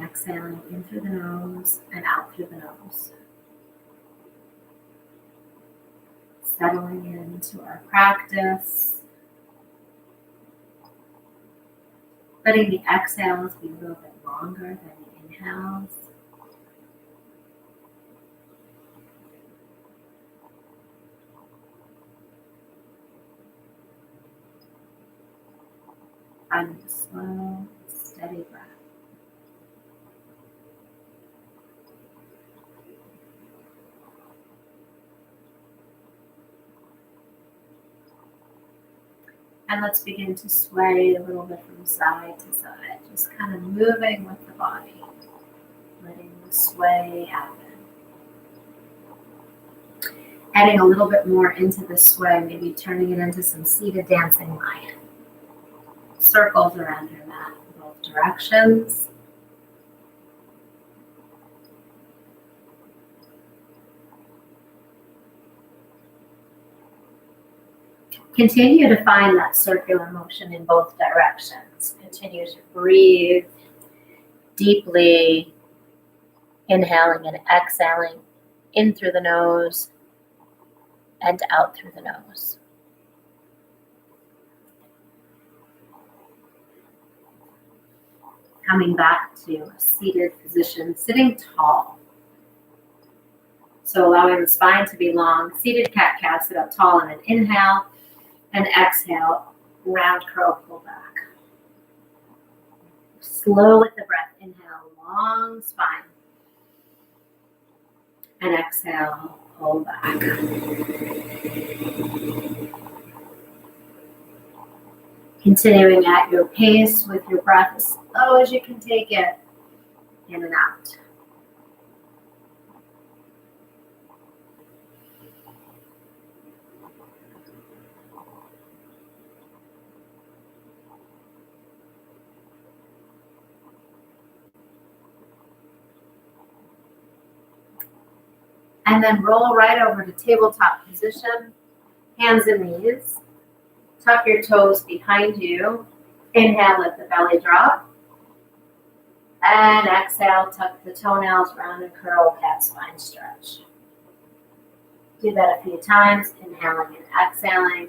exhaling in through the nose and out through the nose. Settling into our practice. Letting the exhales be a little bit longer than the inhales. Finding a slow, steady breath. And let's begin to sway a little bit from side to side, just kind of moving with the body, letting the sway happen. Adding a little bit more into the sway, maybe turning it into some seated dancing lion. Circles around your mat in both directions. Continue to find that circular motion in both directions. Continue to breathe deeply, inhaling and exhaling in through the nose and out through the nose. Coming back to a seated position, sitting tall. So allowing the spine to be long, seated cat-cow, sit up tall and an inhale, and exhale, round curl, pull back. Slow with the breath, inhale, long spine, and exhale, pull back. Continuing at your pace with your breath as slow as you can take it, in and out. And then roll right over to tabletop position, hands and knees. Tuck your toes behind you. Inhale, let the belly drop. And exhale, tuck the toenails, round and curl, cat spine stretch. Do that a few times, inhaling and exhaling.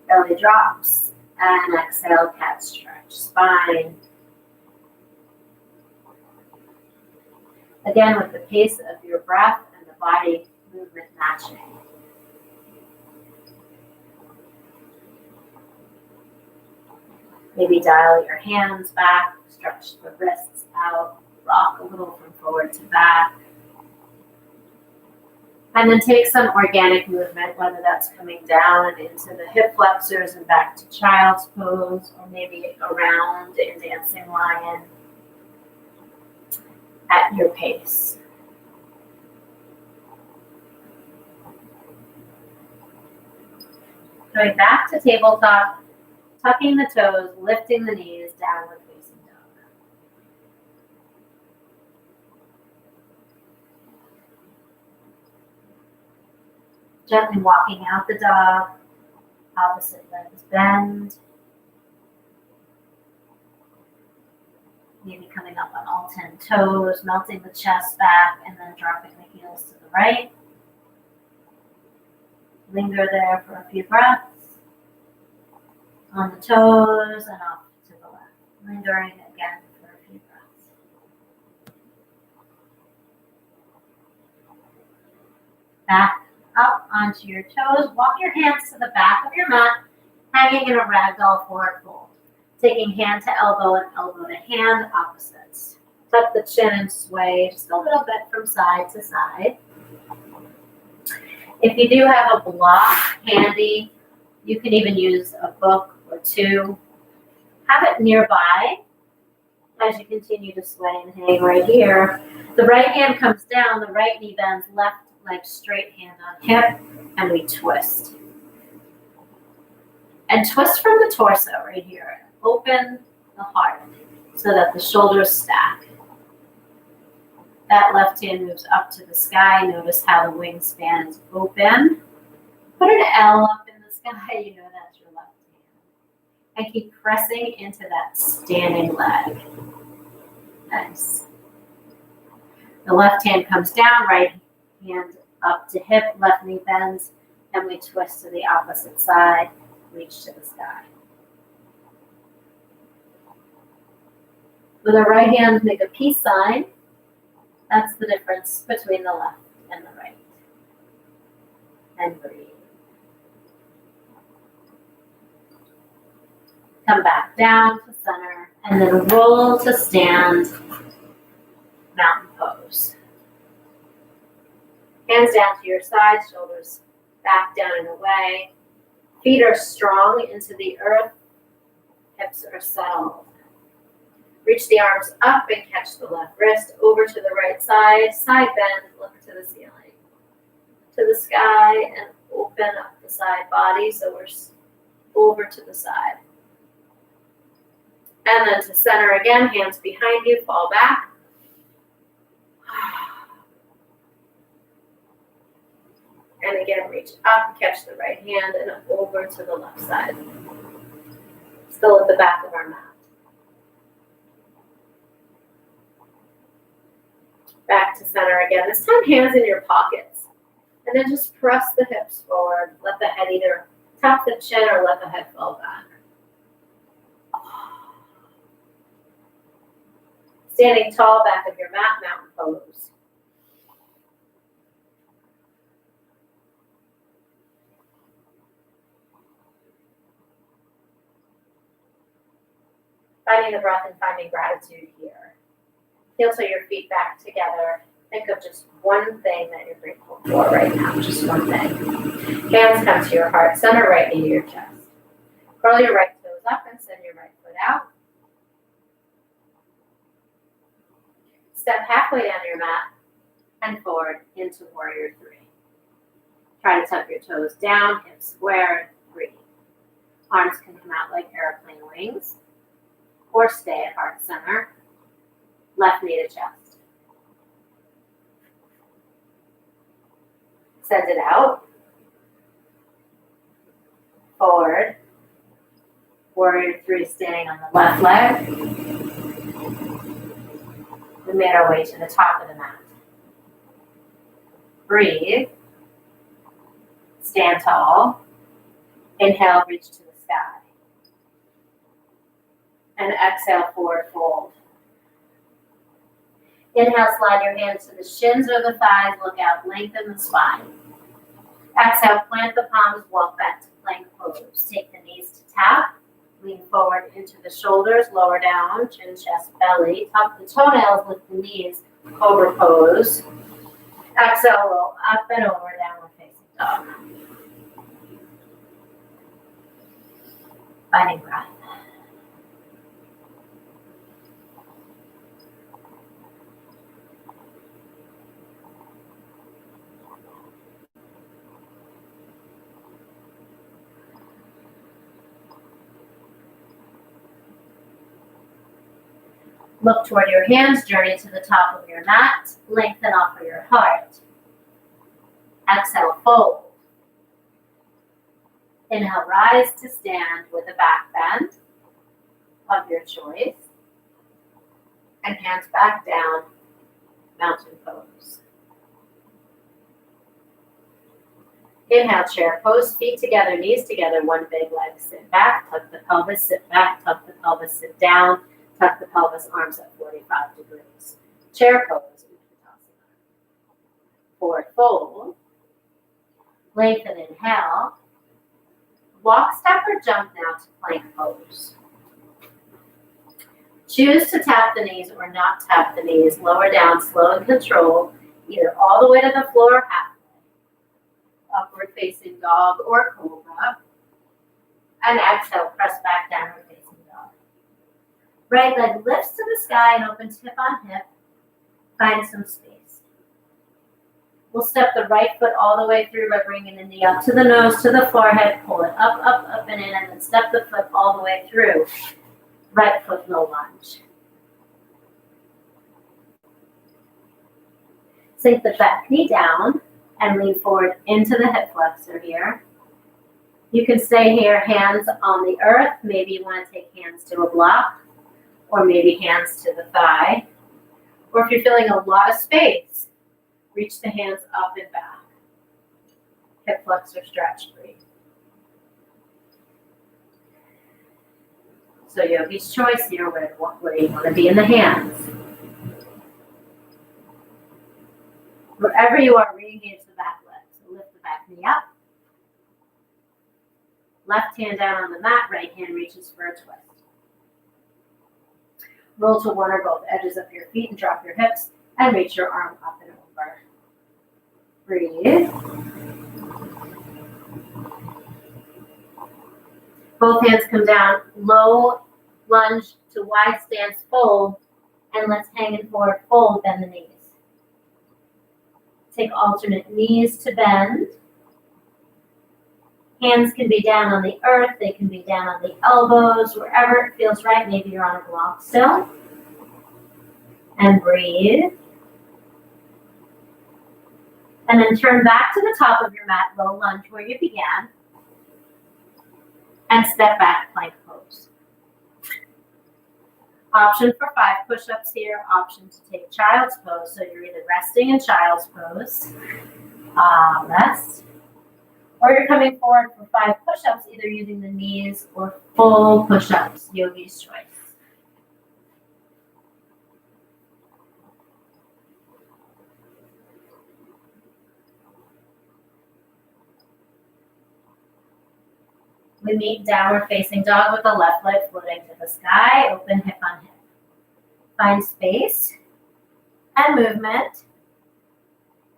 Belly drops. And exhale, cat stretch, spine. Again, with the pace of your breath and the body movement matching. Maybe dial your hands back, stretch the wrists out, rock a little from forward to back. And then take some organic movement, whether that's coming down into the hip flexors and back to child's pose, or maybe around in dancing lion at your pace. Going back to tabletop, tucking the toes, lifting the knees, downward facing dog. Gently walking out the dog, opposite legs bend. Maybe coming up on all 10 toes, melting the chest back, and then dropping the heels to the right. Linger there for a few breaths. On the toes and off to the left. Lingering again for a few breaths. Back up onto your toes. Walk your hands to the back of your mat, hanging in a ragdoll forward fold. Taking hand to elbow and elbow to hand, opposites. Tuck the chin and sway just a little bit from side to side. If you do have a block handy, you can even use a book or two. Have it nearby as you continue to sway and hang right here. The right hand comes down, the right knee bends, left leg straight, hand on hip, and we twist. And twist from the torso right here. Open the heart so that the shoulders stack. That left hand moves up to the sky. Notice how the wingspan is open. Put an L up in the sky. You know that's your left hand. And keep pressing into that standing leg Nice. The left hand comes down, right hand up to hip, left knee bends, and we twist to the opposite side, reach to the sky. With our right hand, make a peace sign. That's the difference between the left and the right. And breathe. Come back down to center, and then roll to stand, mountain pose. Hands down to your sides, shoulders back down and away. Feet are strong into the earth, hips are settled. Reach the arms up and catch the left wrist over to the right side, side bend, look to the ceiling, to the sky, and open up the side body so we're over to the side. And then to center again, hands behind you, fall back. And again, reach up, catch the right hand, and over to the left side. Still at the back of our mat. Back to center again. This time, hands in your pockets. And then just press the hips forward. Let the head either tap the chin or let the head fall back. Standing tall, back of your mat, mountain pose. Finding the breath and finding gratitude here. Heel to your feet back together. Think of just one thing that you're grateful for right now, just one thing. Hands come to your heart, center right knee to your chest. Curl your right toes up and send your right foot out. Step halfway down your mat and forward into warrior three. Try to tuck your toes down, hips squared, breathe. Arms can come out like airplane wings or stay at heart center. Left knee to chest. Send it out. Forward. Warrior three standing on the left leg. We made our way to the top of the mat. Breathe. Stand tall. Inhale, reach to the sky. And exhale, forward fold. Inhale, slide your hands to the shins or the thighs. Look out, lengthen the spine. Exhale, plant the palms, walk back to plank pose. Take the knees to tap. Lean forward into the shoulders, lower down, chin, chest, belly. Tuck the toenails, lift the knees, cobra pose. Exhale, roll up and over, downward facing dog. Finding breath. Look toward your hands, journey to the top of your mat, lengthen off of your heart. Exhale, fold. Inhale, rise to stand with a back bend of your choice. And hands back down, mountain pose. Inhale, chair pose, feet together, knees together, one big leg, sit back, tuck the pelvis, sit back, tuck the pelvis, sit down. Tuck the pelvis, arms at 45 degrees. Chair pose. Forward fold. Lengthen, inhale. Walk, step, or jump now to plank pose. Choose to tap the knees or not tap the knees. Lower down, slow and control, either all the way to the floor or halfway. Upward facing dog or cobra. And exhale, press back downward facing dog. Right leg lifts to the sky and opens hip on hip. Find some space. We'll step the right foot all the way through by bringing the knee up to the nose, to the forehead. Pull it up, up, up, and in, and then step the foot all the way through. Right foot, no lunge. Sink the back knee down and lean forward into the hip flexor here. You can stay here, hands on the earth. Maybe you want to take hands to a block. Or maybe hands to the thigh. Or if you're feeling a lot of space, reach the hands up and back. Hip flexor stretch, breathe. So yogi's choice here, where you want to be in the hands. Wherever you are, re-engage the back leg. So lift the back knee up. Left hand down on the mat, right hand reaches for a twist. Roll to one or both edges of your feet and drop your hips and reach your arm up and over. Breathe. Both hands come down, low lunge to wide stance fold, and let's hang and forward fold, bend the knees. Take alternate knees to bend. Hands can be down on the earth, they can be down on the elbows, wherever it feels right. Maybe you're on a block still. And breathe. And then turn back to the top of your mat, low lunge where you began. And step back, plank pose. Option for 5 push-ups here, option to take child's pose. So you're either resting in child's pose, rest, or you're coming forward for 5 push-ups, either using the knees or full push-ups, yogi's choice. We meet downward facing dog with the left leg floating to the sky, open hip on hip. Find space and movement,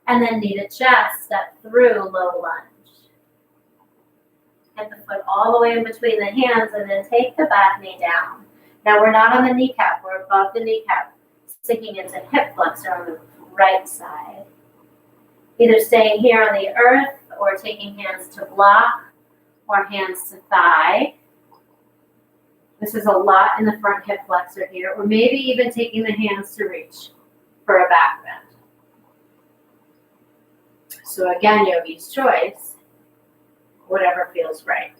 and then knee to chest, step through low lunge. Get the foot all the way in between the hands and then take the back knee down. Now we're not on the kneecap, we're above the kneecap, sinking into hip flexor on the right side. Either staying here on the earth or taking hands to block or hands to thigh. This is a lot in the front hip flexor here, or maybe even taking the hands to reach for a back bend. So again, yogi's choice, whatever feels right.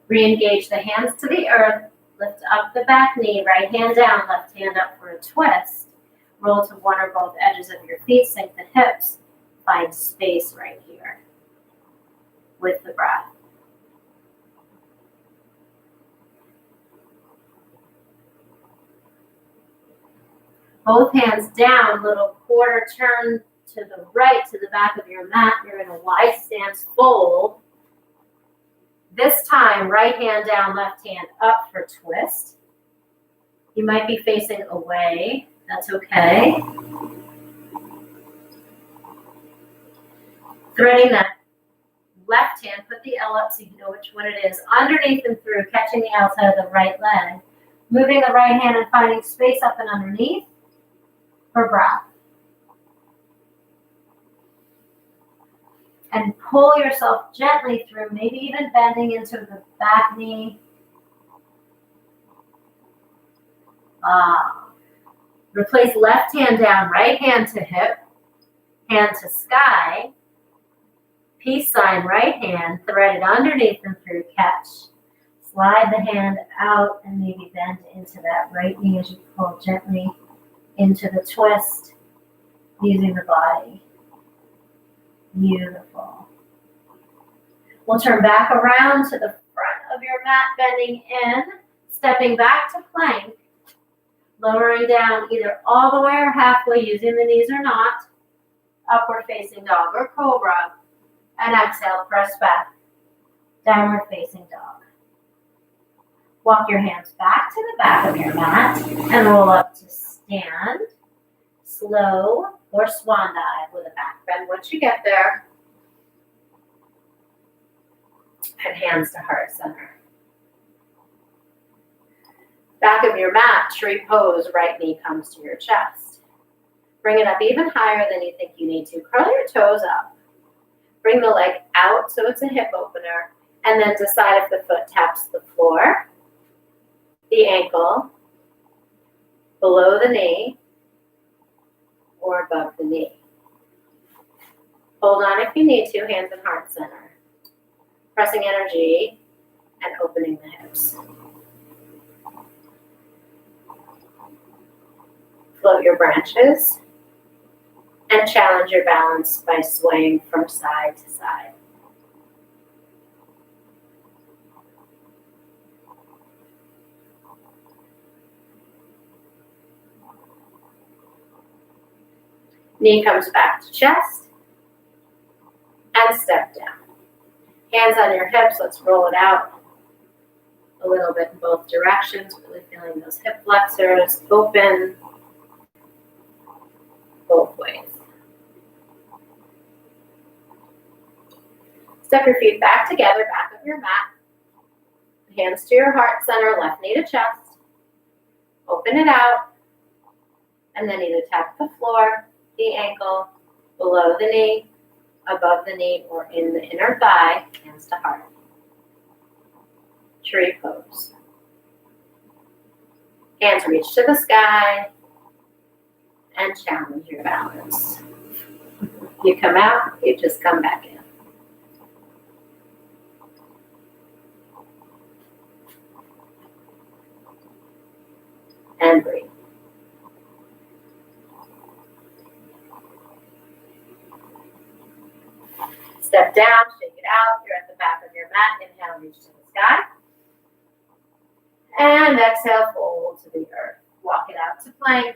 Re-engage the hands to the earth, lift up the back knee, right hand down, left hand up for a twist. Roll to one or both edges of your feet, sink the hips, find space right here with the breath. Both hands down, little quarter turn to the right, to the back of your mat. You're in a wide stance fold. This time, right hand down, left hand up for twist. You might be facing away. That's okay. Threading that left hand, put the L up so you know which one it is. Underneath and through, catching the outside of the right leg. Moving the right hand and finding space up and underneath for breath. And pull yourself gently through, maybe even bending into the back knee. Replace left hand down, right hand to hip, hand to sky. Peace sign, right hand, thread it underneath and through, catch. Slide the hand out and maybe bend into that right knee as you pull gently into the twist, using the body. Beautiful. We'll turn back around to the front of your mat, bending in, stepping back to plank, lowering down either all the way or halfway, using the knees or not, upward facing dog or cobra, and exhale, press back, downward facing dog. Walk your hands back to the back of your mat and roll up to stand, slow, or swan dive with a back bend once you get there. And hands to heart center. Back of your mat, tree pose, right knee comes to your chest. Bring it up even higher than you think you need to. Curl your toes up. Bring the leg out so it's a hip opener. And then decide if the foot taps the floor, the ankle, below the knee, or above the knee. Hold on if you need to, hands and heart center. pressing energy and opening the hips. Float your branches and challenge your balance by swaying from side to side. Knee comes back to chest and step down. Hands on your hips, let's roll it out a little bit in both directions, really feeling those hip flexors open both ways. Step your feet back together, back of your mat. Hands to your heart center, left knee to chest. Open it out, and then either tap the floor, the ankle, below the knee, above the knee, or in the inner thigh, hands to heart. Tree pose. Hands reach to the sky and challenge your balance. You come out, you just come back in. And breathe. Step down, shake it out. You're at the back of your mat. Inhale, reach to the sky. And exhale, fold to the earth. Walk it out to plank.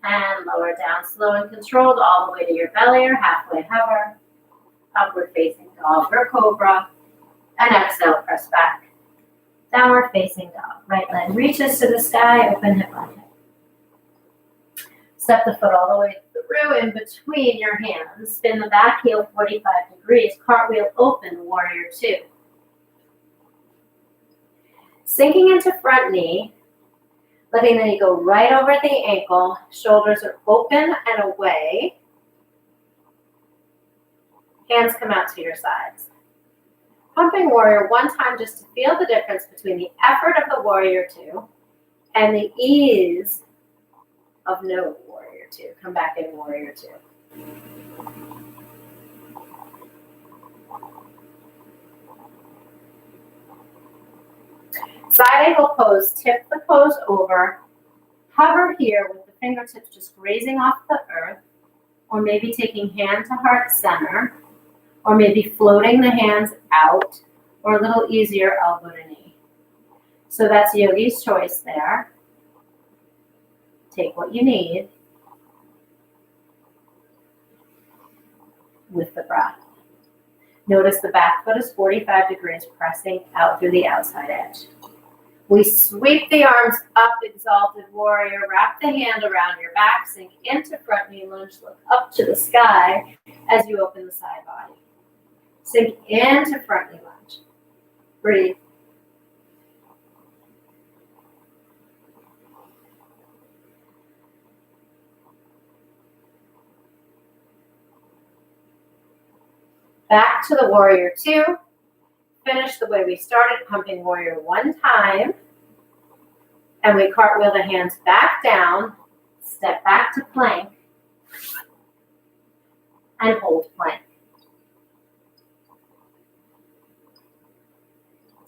And lower down, slow and controlled, all the way to your belly or halfway hover. Upward facing dog or cobra. And exhale, press back. Downward facing dog. Right leg reaches to the sky, open hip on hip. Step the foot all the way through in between your hands. Spin the back heel 45 degrees. Cartwheel open, warrior two. Sinking into front knee, letting the knee go right over the ankle. Shoulders are open and away. Hands come out to your sides. Pumping warrior one time just to feel the difference between the effort of the warrior two and the ease of no warrior two. Come back in warrior two. Side angle pose, tip the pose over, hover here with the fingertips just grazing off the earth, or maybe taking hand to heart center, or maybe floating the hands out, or a little easier, elbow to knee. So that's yogi's choice there. Take what you need with the breath. Notice the back foot is 45 degrees, pressing out through the outside edge. We sweep the arms up, exalted warrior. Wrap the hand around your back, sink into front knee lunge, look up to the sky as you open the side body. Sink into front knee lunge. Breathe. Back to the warrior two. Finish the way we started, pumping warrior one time. And we cartwheel the hands back down, step back to plank, and hold plank.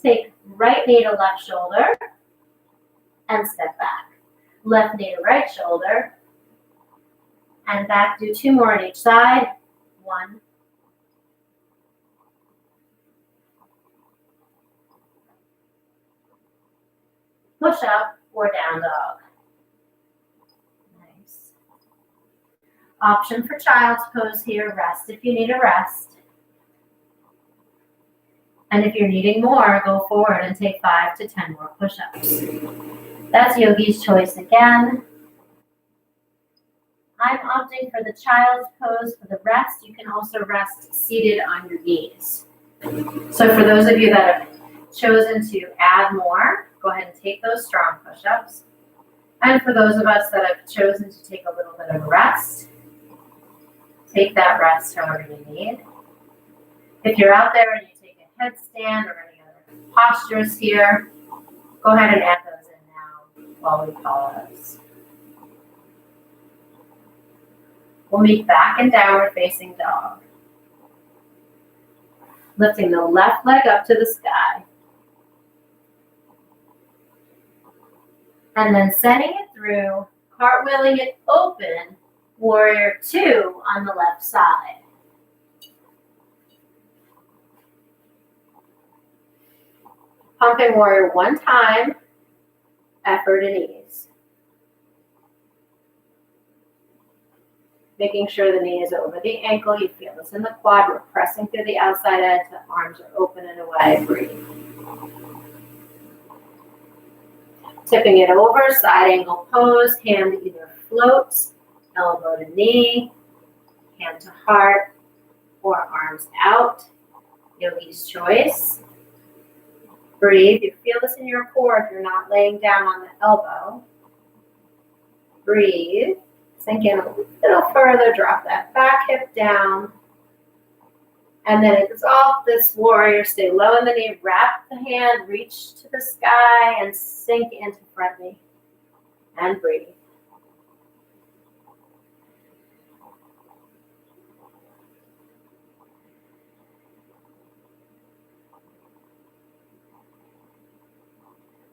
Take right knee to left shoulder, and step back. Left knee to right shoulder, and back. Do two more on each side. 1, push up or down dog. Nice. Option for child's pose here. Rest if you need a rest. And if you're needing more, go forward and take 5 to 10 more push-ups. That's yogi's choice again. I'm opting for the child's pose for the rest. You can also rest seated on your knees. So for those of you that have chosen to add more, go ahead and take those strong push-ups. And for those of us that have chosen to take a little bit of a rest, take that rest however you need. If you're out there and you take a headstand or any other postures here, go ahead and add those in now while we pause. We'll meet back in downward facing dog. Lifting the left leg up to the sky. And then sending it through, cartwheeling it open, warrior two on the left side. Pumping warrior one time, effort and ease. Making sure the knee is over the ankle. You feel this in the quad. We're pressing through the outside edge. The arms are open and away. Breathe. Tipping it over, side angle pose. Hand either floats, elbow to knee, hand to heart, or arms out. Yogi's choice. Breathe. You feel this in your core if you're not laying down on the elbow. Breathe. Sink in a little further. Drop that back hip down. And then exalt this warrior. Stay low in the knee. Wrap the hand. Reach to the sky and sink into front knee. And breathe.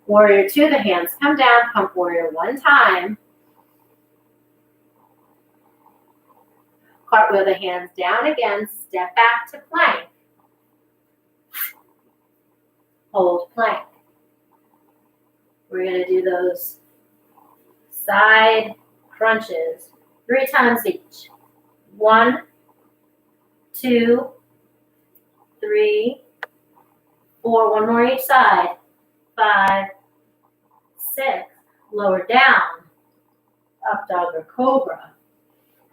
Warrior two, the hands come down. Pump warrior one time. Cartwheel the hands down again. Step back to plank. Hold plank. We're going to do those side crunches 3 times each. 1, 2, 3, 4. One more each side. 5, 6. Lower down. Up dog or cobra.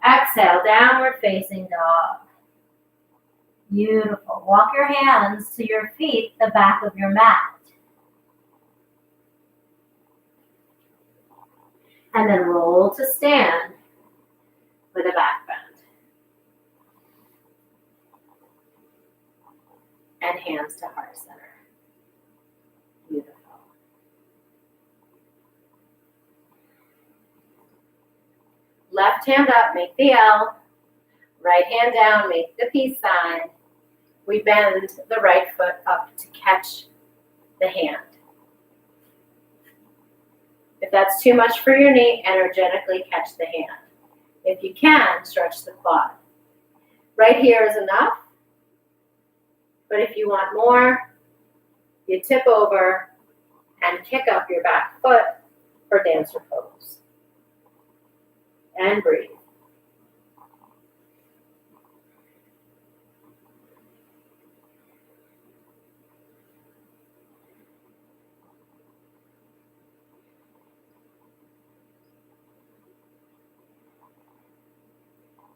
Exhale, downward facing dog. Beautiful. Walk your hands to your feet, the back of your mat. And then roll to stand with a back bend. And hands to heart center. Beautiful. Left hand up, make the L. Right hand down, make the peace sign. We bend the right foot up to catch the hand. If that's too much for your knee, energetically catch the hand. If you can, stretch the quad. Right here is enough. But if you want more, you tip over and kick up your back foot for dancer pose. And breathe.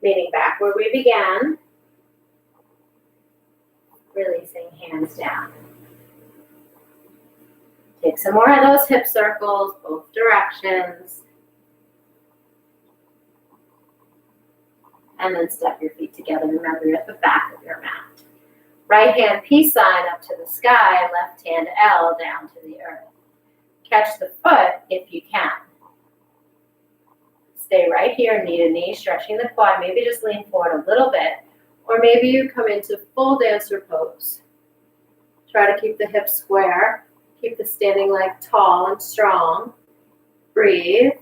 Meeting back where we began. Releasing hands down. Take some more of those hip circles, both directions. And then step your feet together. Remember, you're at the back of your mat. Right hand peace sign up to the sky, left hand L down to the earth. Catch the foot if you can. Stay right here, knee to knee, stretching the quad. Maybe just lean forward a little bit. Or maybe you come into full dancer pose. Try to keep the hips square. Keep the standing leg tall and strong. Breathe.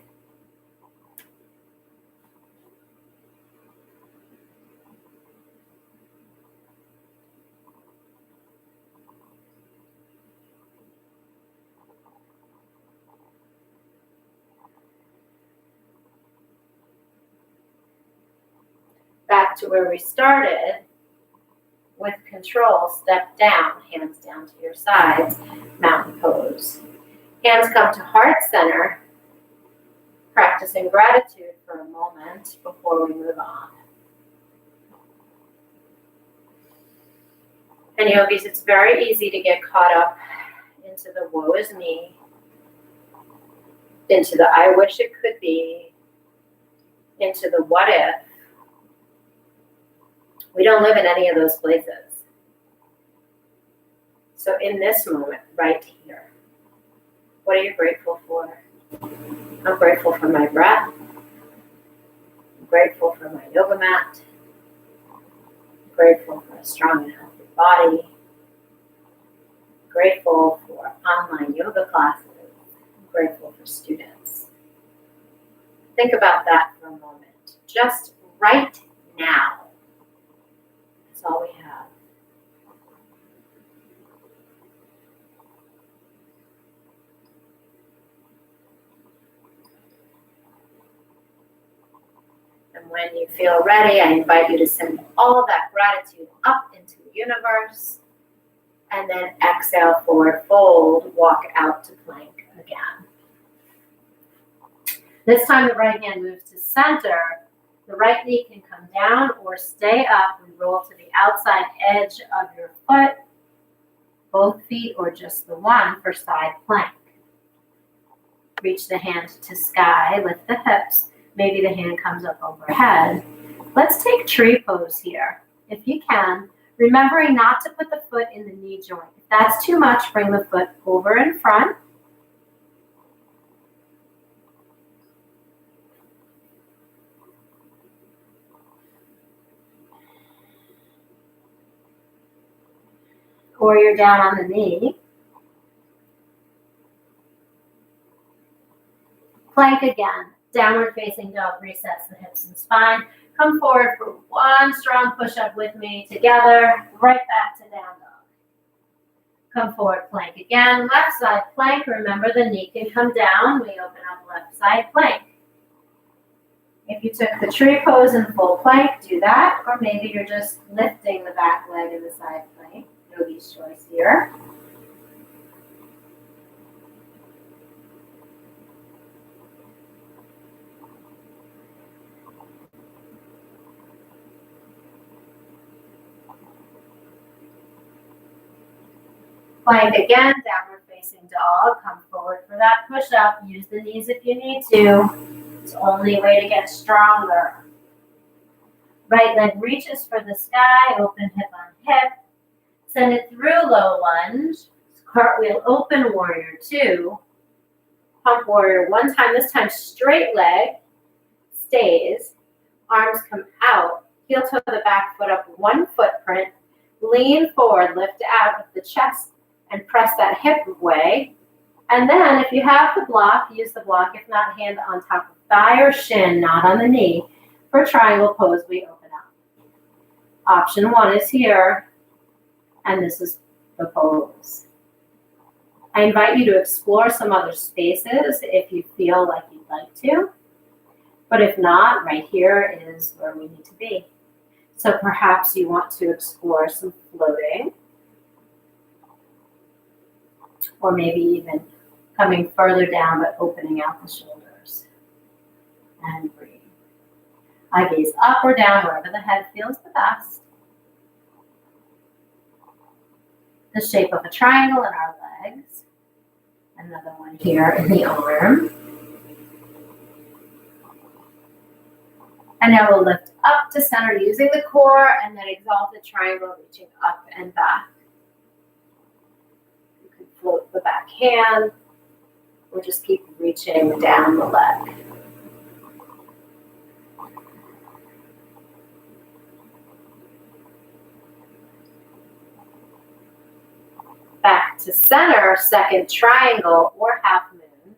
Back to where we started. With control, step down, hands down to your sides, mountain pose. Hands come to heart center, practicing gratitude for a moment before we move on. And yogis, it's very easy to get caught up into the woe is me, into the I wish it could be, into the what if. We don't live in any of those places. So in this moment, right here, what are you grateful for? I'm grateful for my breath. I'm grateful for my yoga mat. I'm Grateful for a strong and healthy body. Grateful for online yoga classes. Grateful for students. Think about that for a moment. Just right now. That's all we have. And when you feel ready, I invite you to send all that gratitude up into the universe. And then exhale, forward fold, walk out to plank again. This time the right hand moves to center. The right knee can come down or stay up and roll to the outside edge of your foot, both feet or just the one for side plank. Reach the hand to sky, lift the hips. Maybe the hand comes up overhead. Let's take tree pose here. If you can, remembering not to put the foot in the knee joint. If that's too much, bring the foot over in front. Or you're down on the knee. Plank again. Downward facing dog resets the hips and spine. Come forward for one strong push-up with me together. Right back to down dog. Come forward, plank again. Left side plank. Remember the knee can come down. We open up left side plank. If you took the tree pose in full plank, do that. Or maybe you're just lifting the back leg in the side plank. Yogi's choice here. Plank again, downward facing dog. Come forward for that push-up. Use the knees if you need to. It's the only way to get stronger. Right leg reaches for the sky, open hip on hip. Send it through low lunge. Cartwheel open, warrior two. Pump warrior one time. This time straight leg stays. Arms come out. Heel toe the back foot up, one footprint. Lean forward, lift out of the chest and press that hip away. And then if you have the block, use the block. If not, hand on top of thigh or shin, not on the knee. For triangle pose, we open up. Option one is here, and this is the pose. I invite you to explore some other spaces if you feel like you'd like to. But if not, right here is where we need to be. So perhaps you want to explore some floating, or maybe even coming further down but opening out the shoulders. And breathe. I gaze up or down wherever the head feels the best. The shape of a triangle in our legs. Another one here in the arm. And now we'll lift up to center using the core and then exalted triangle reaching up and back. You can float the back hand or just keep reaching down the leg. Back to center, second triangle or half moon.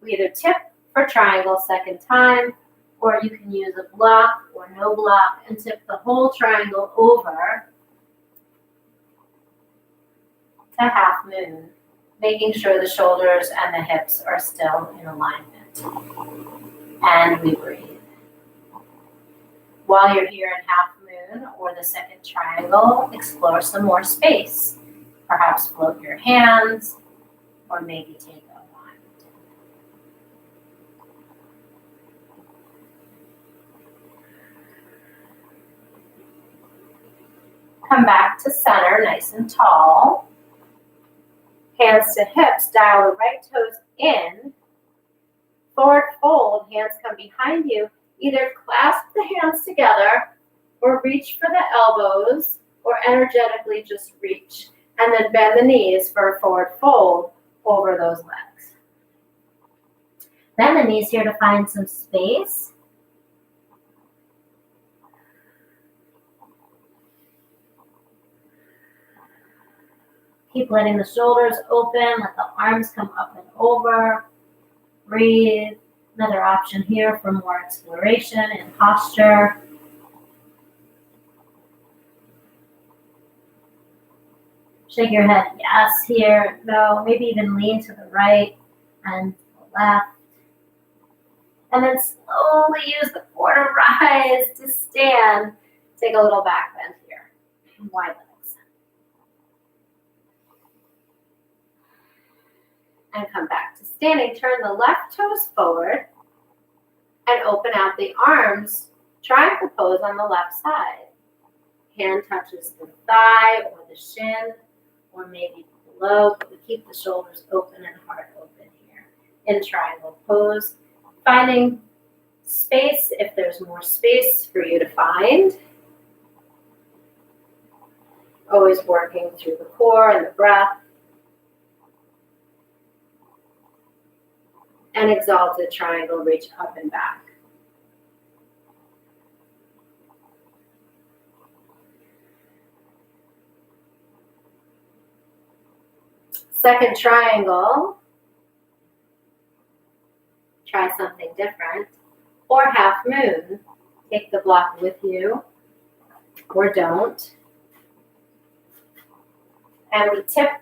We either tip for triangle second time, or you can use a block or no block and tip the whole triangle over to half moon, making sure the shoulders and the hips are still in alignment. And we breathe. While you're here in half moon or the second triangle, explore some more space. Perhaps float your hands, or maybe take a wand. Come back to center, nice and tall. Hands to hips, dial the right toes in. Forward fold, hands come behind you. Either clasp the hands together, or reach for the elbows, or energetically just reach. And then bend the knees for a forward fold over those legs. Bend the knees here to find some space. Keep letting the shoulders open, let the arms come up and over. Breathe. Another option here for more exploration and posture. Shake your head yes here, no, maybe even lean to the right and the left. And then slowly use the quarter rise to stand. Take a little back bend here. Wide legs. And come back to standing. Turn the left toes forward and open out the arms. Triangle pose on the left side. Hand touches the thigh or the shin or maybe below, but we keep the shoulders open and heart open here in triangle pose. Finding space if there's more space for you to find. Always working through the core and the breath. And exalted triangle, reach up and back. Second triangle. Try something different. Or half moon. Take the block with you or don't. And we tip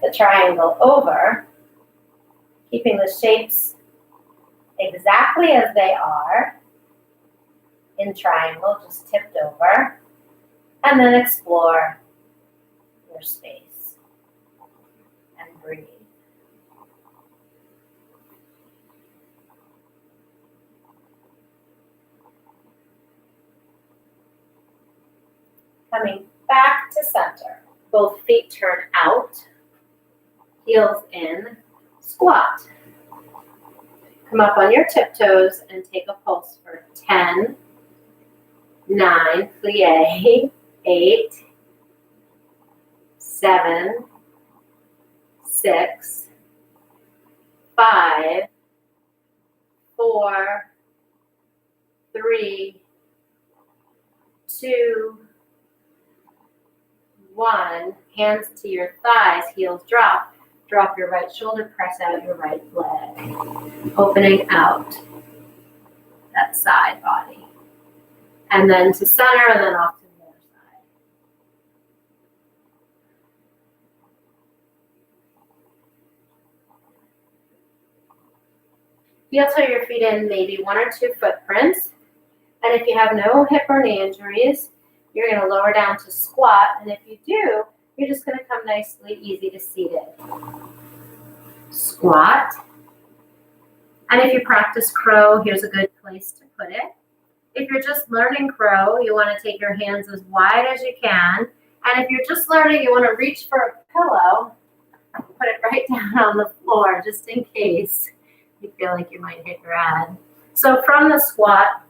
the triangle over, keeping the shapes exactly as they are in triangle, just tipped over, and then explore your space and breathe. Coming back to center. Both feet turn out, heels in, squat. Come up on your tiptoes and take a pulse for 10, 9, plie, 8, 7, 6, 5, 4, 3, 2, 1, hands to your thighs, heels drop. Drop your right shoulder, press out your right leg. Opening out that side body. And then to center, and then off to the other side. Heel toe your feet in maybe 1 or 2 footprints. And if you have no hip or knee injuries, you're going to lower down to squat, and if you do, you're just going to come nicely easy to seated. Squat. And if you practice crow, here's a good place to put it. If you're just learning crow, you want to take your hands as wide as you can. And if you're just learning, you want to reach for a pillow, put it right down on the floor, just in case you feel like you might hit your head. So from the squat,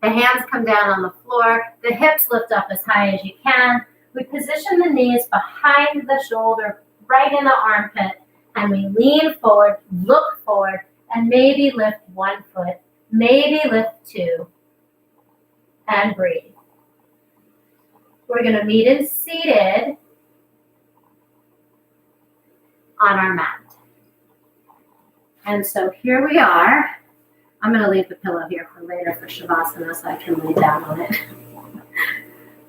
the hands come down on the floor, the hips lift up as high as you can. We position the knees behind the shoulder, right in the armpit, and we lean forward, look forward, and maybe lift 1 foot, maybe lift 2, and breathe. We're going to meet in seated on our mat. And so here we are. I'm going to leave the pillow here for later for Shavasana so I can lay down on it.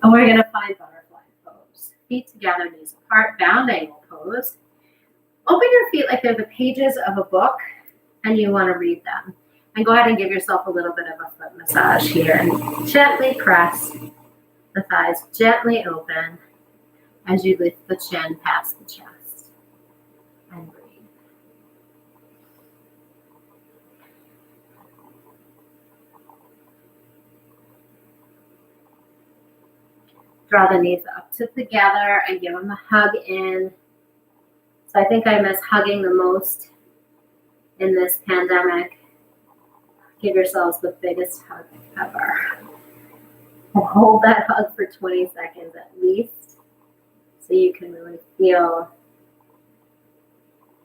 And we're going to find butterfly pose. Feet together, knees apart, bound angle pose. Open your feet like they're the pages of a book and you want to read them. And go ahead and give yourself a little bit of a foot massage here. And gently press the thighs, gently open as you lift the chin past the chest. And breathe. Draw the knees up to together and give them a hug in. So I think I miss hugging the most in this pandemic. Give yourselves the biggest hug ever. Hold that hug for 20 seconds at least so you can really feel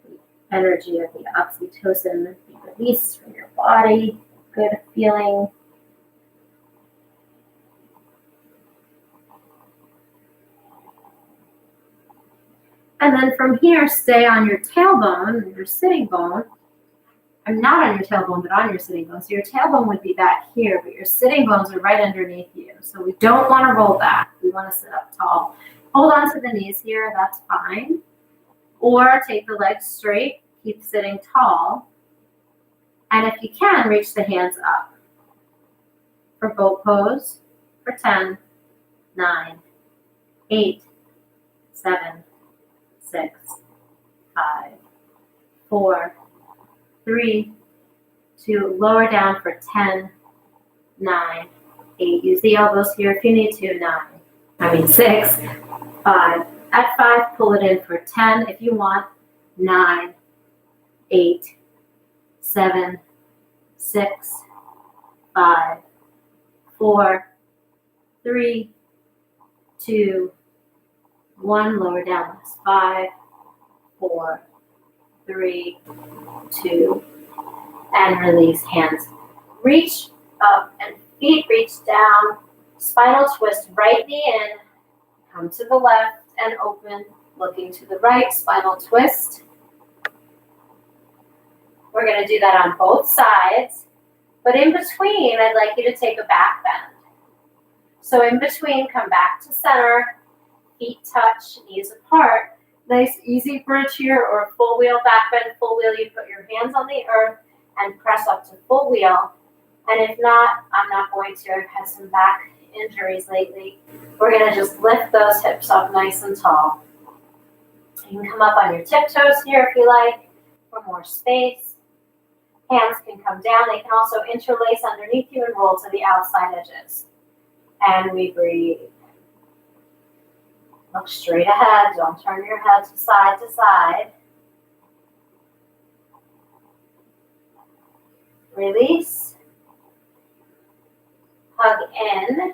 the energy of the oxytocin be released from your body. Good feeling. And then from here, stay on your tailbone, your sitting bone. I'm not on your tailbone, but on your sitting bone. So your tailbone would be back here, but your sitting bones are right underneath you. So we don't want to roll back. We want to sit up tall. Hold on to the knees here, that's fine. Or take the legs straight, keep sitting tall. And if you can, reach the hands up. For boat pose, for 10, 9, 8, 7, 6, 5, 4, 3, 2, lower down for 10, 9, 8. Use the elbows here if you need to. 6, 5. At 5, pull it in for 10 if you want. 9, 8, 7, 6, 5, 4, 3, 2, 1. Lower down. 5, 4, 3, 2, and release. Hands reach up and feet reach down. Spinal twist, right knee in, come to the left and open, looking to the right, spinal twist. We're going to do that on both sides, but in between, I'd like you to take a back bend. So in between, come back to center, feet touch, knees apart. Nice easy bridge here or full wheel back bend. Full wheel, you put your hands on the earth and press up to full wheel. And if not, I'm not going to. I've had some back injuries lately. We're going to just lift those hips up nice and tall. You can come up on your tiptoes here if you like for more space. Hands can come down. They can also interlace underneath you and roll to the outside edges. And we breathe. Look straight ahead. Don't turn your head to side to side. Release. Hug in.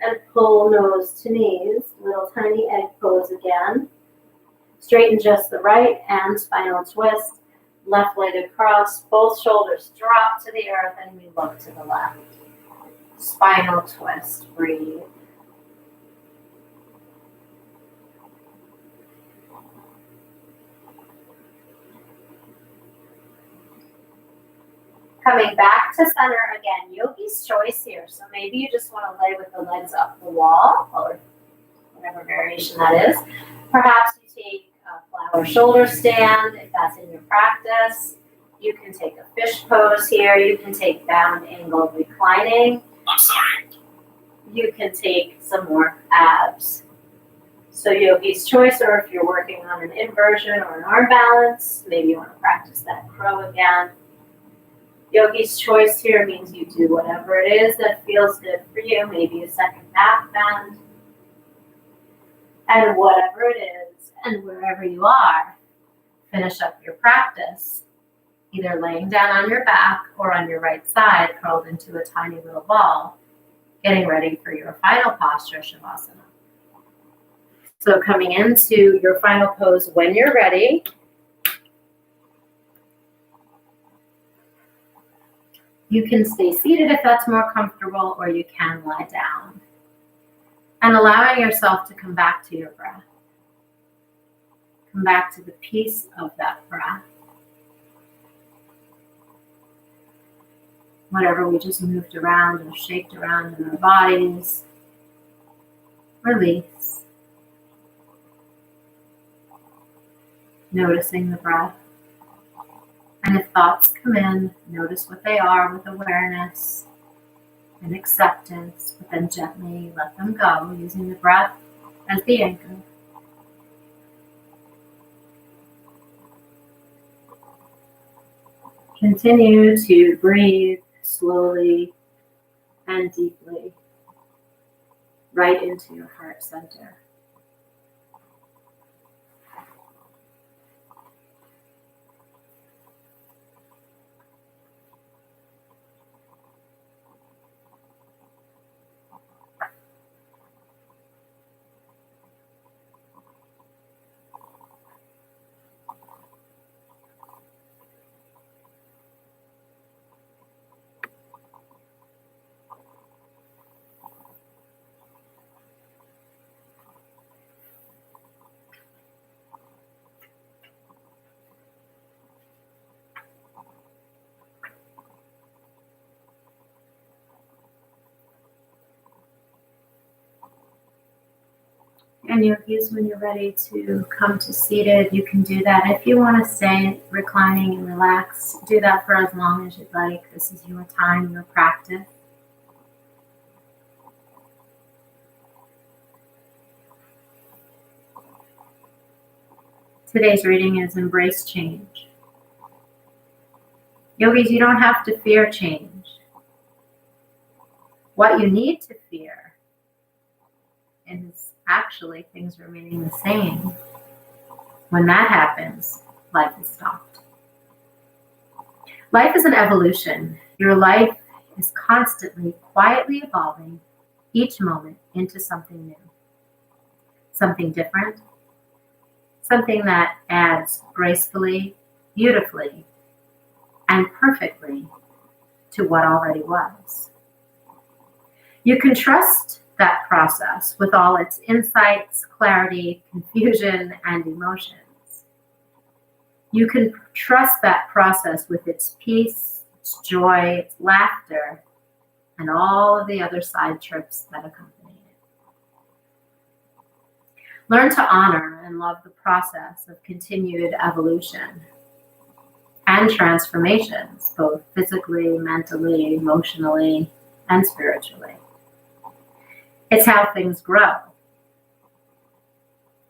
And pull nose to knees. Little tiny egg pose again. Straighten just the right and spinal twist. Left leg across. Both shoulders drop to the earth and we look to the left. Spinal twist. Breathe. Coming back to center again, yogi's choice here. So maybe you just want to lay with the legs up the wall or whatever variation that is. Perhaps you take a flower shoulder stand if that's in your practice. You can take a fish pose here. You can take bound angle reclining. I'm sorry. You can take some more abs. So yogi's choice, or if you're working on an inversion or an arm balance, maybe you want to practice that crow again. Yogi's choice here means you do whatever it is that feels good for you, maybe a second back bend. And whatever it is, and wherever you are, finish up your practice, either laying down on your back or on your right side, curled into a tiny little ball, getting ready for your final posture, Shavasana. So coming into your final pose when you're ready. You can stay seated if that's more comfortable, or you can lie down. And allowing yourself to come back to your breath. Come back to the peace of that breath. Whatever we just moved around and shaped around in our bodies, release. Noticing the breath. And if thoughts come in, notice what they are with awareness and acceptance, but then gently let them go, using the breath as the anchor. Continue to breathe slowly and deeply right into your heart center. And yogis, when you're ready to come to seated, you can do that. If you want to stay reclining and relax, do that for as long as you'd like. This is your time, your practice. Today's reading is Embrace Change. Yogis, you don't have to fear change. What you need to fear is actually things remaining the same. When that happens, life is stopped. Life is an evolution. Your life is constantly, quietly evolving each moment into something new, something different, something that adds gracefully, beautifully, and perfectly to what already was. You can trust that process with all its insights, clarity, confusion, and emotions. You can trust that process with its peace, its joy, its laughter, and all of the other side trips that accompany it. Learn to honor and love the process of continued evolution and transformations, both physically, mentally, emotionally, and spiritually. It's how things grow.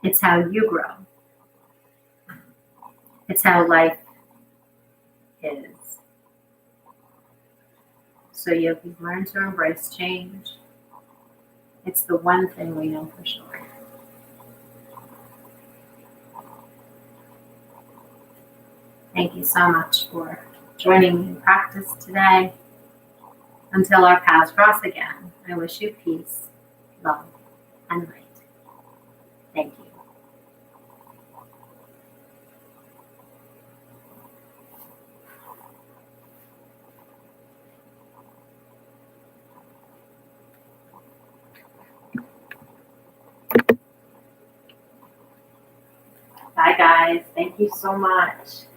It's how you grow. It's how life is. So yogis, learn to embrace change. It's the one thing we know for sure. Thank you so much for joining me in practice today. Until our paths cross again, I wish you peace, love, and light. Thank you. Bye, guys. Thank you so much.